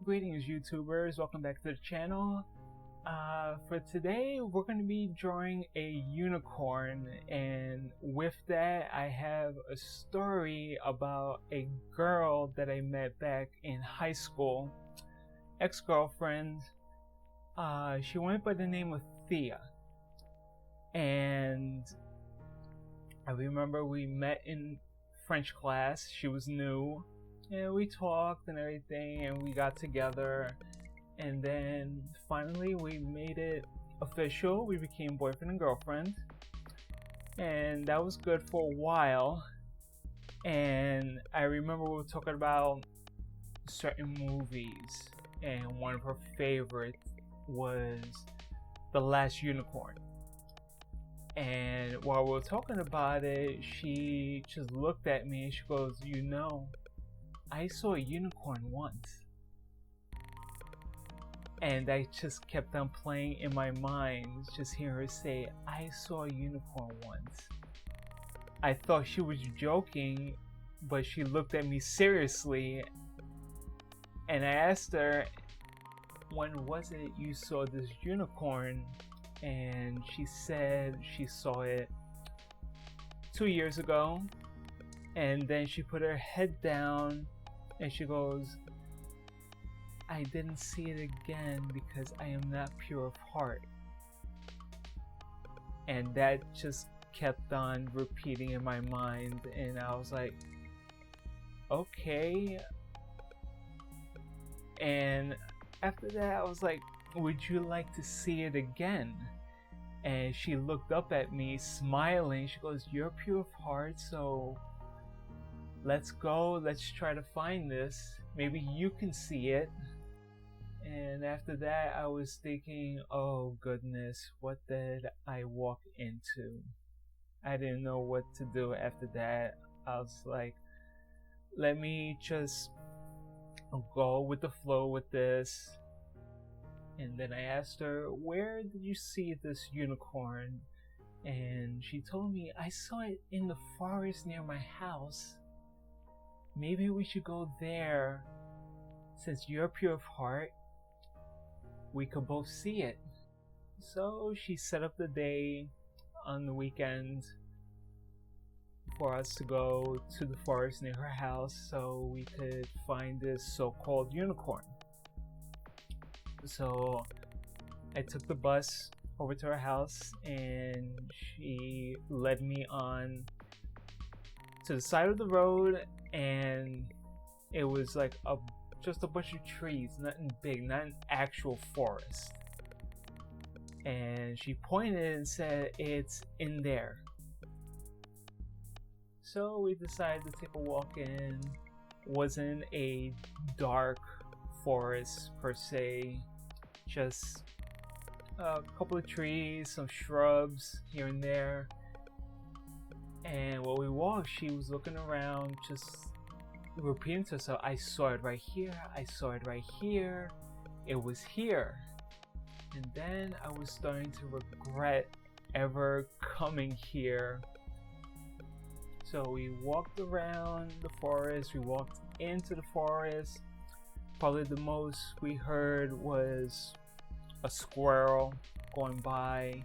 Greetings YouTubers, welcome back to the channel. For today we're going to be drawing a unicorn, and with that I have a story about a girl that I met back in high school, ex-girlfriend. She went by the name of Thea, and I remember we met in French class. She was new. And we talked and everything, and we got together, and then finally we made it official. We became boyfriend and girlfriend, and that was good for a while. And I remember we were talking about certain movies, and one of her favorites was The Last Unicorn. And while we were talking about it, she just looked at me and she goes, "You know, I saw a unicorn once." And I just kept on playing in my mind, just hearing her say, "I saw a unicorn once." I thought she was joking, but she looked at me seriously. And I asked her, "When was it you saw this unicorn?" And she said she saw it 2 years ago. And then she put her head down and she goes, "I didn't see it again because I am not pure of heart." And that just kept on repeating in my mind, and I was like, okay. And after that I was like, "Would you like to see it again?" And she looked up at me smiling. She goes, "You're pure of heart, so let's go, let's try to find this. Maybe you can see it." And after that I was thinking, oh goodness, what did I walk into? I didn't know what to do after that. I was like, let me just go with the flow with this. And then I asked her, "Where did you see this unicorn?" And she told me, "I saw it in the forest near my house. Maybe we should go there. Since you're pure of heart, we could both see it." So she set up the day on the weekend for us to go to the forest near her house so we could find this so-called unicorn. So I took the bus over to her house, and she led me on to the side of the road, and it was like just a bunch of trees, nothing big, not an actual forest. And she pointed and said, "It's in there." So we decided to take a walk in. It wasn't a dark forest per se, just a couple of trees, some shrubs here and there. And while we walked, she was looking around, just repeating to herself, "I saw it right here, I saw it right here, it was here." And then I was starting to regret ever coming here. So we walked around the forest, we walked into the forest. Probably the most we heard was a squirrel going by,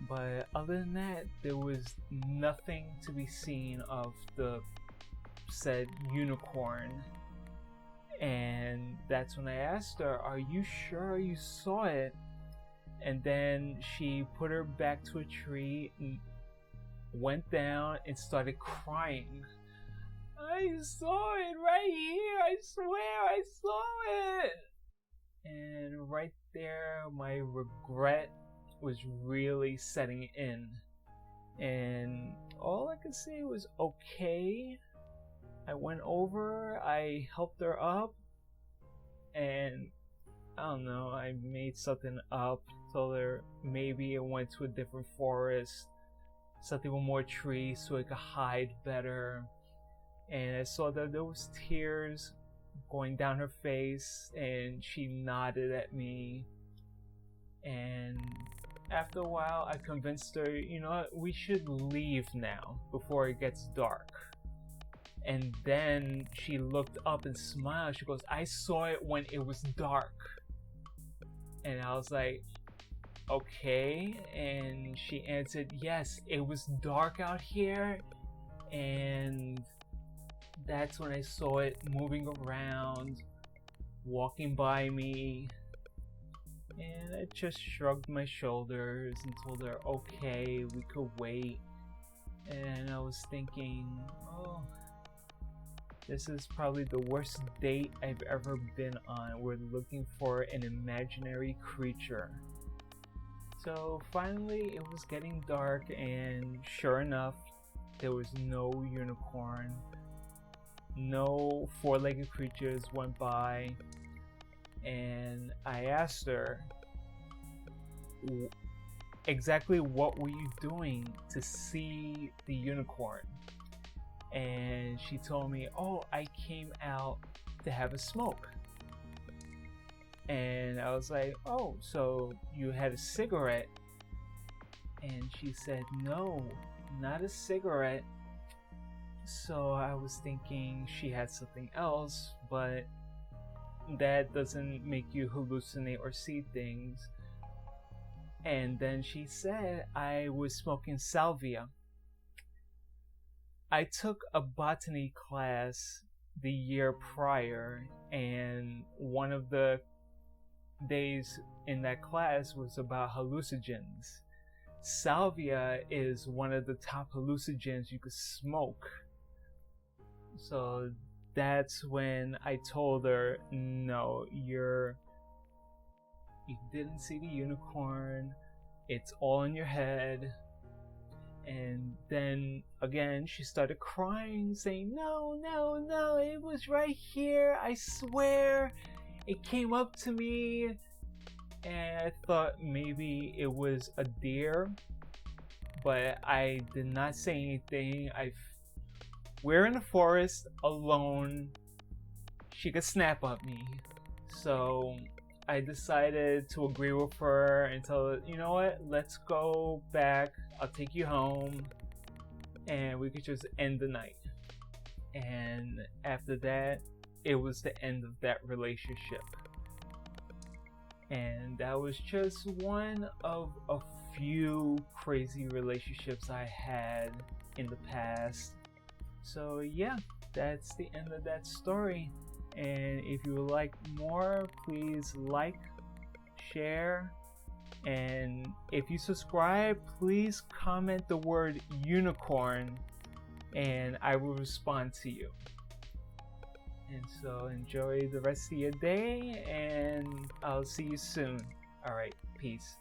but other than that there was nothing to be seen of the said unicorn. And that's when I asked her, "Are you sure you saw it?" And then she put her back to a tree and went down and started crying. "I saw it right here, I swear I saw it." And right there my regret was really setting in, and all I could say was okay. I went over, I helped her up, and I don't know, I made something up, told her maybe it went to a different forest, something with more trees so it could hide better. And I saw that there was tears going down her face, and she nodded at me. And after a while I convinced her, "You know what, we should leave now before it gets dark." And then she looked up and smiled. She goes, I saw it when it was dark. And I was like, okay. And she answered, yes, it was dark out here. And that's when I saw it moving around, walking by me. And I just shrugged my shoulders and told her, okay, we could wait. And I was thinking, oh, this is probably the worst date I've ever been on. We're looking for an imaginary creature. So finally it was getting dark, and sure enough, there was no unicorn. No four-legged creatures went by. And I asked her, exactly what were you doing to see the unicorn? And she told me, oh, I came out to have a smoke. And I was like, oh, so you had a cigarette? And she said, no, not a cigarette. So I was thinking she had something else, but that doesn't make you hallucinate or see things. And then she said I was smoking salvia. I took a botany class the year prior, and one of the days in that class was about hallucinogens. Salvia is one of the top hallucinogens you could smoke. So that's when I told her, no, you didn't see the unicorn, it's all in your head. And then again she started crying, saying, no, it was right here, I swear, it came up to me. And I thought maybe it was a deer, but I did not say anything. We're in the forest alone, she could snap at me. So I decided to agree with her and tell her, you know what, let's go back, I'll take you home, and we could just end the night. And after that, it was the end of that relationship. And that was just one of a few crazy relationships I had in the past. So yeah, that's the end of that story. And if you would like more, please like, share, and if you subscribe, please comment the word unicorn and I will respond to you. And so enjoy the rest of your day, and I'll see you soon. Alright, peace.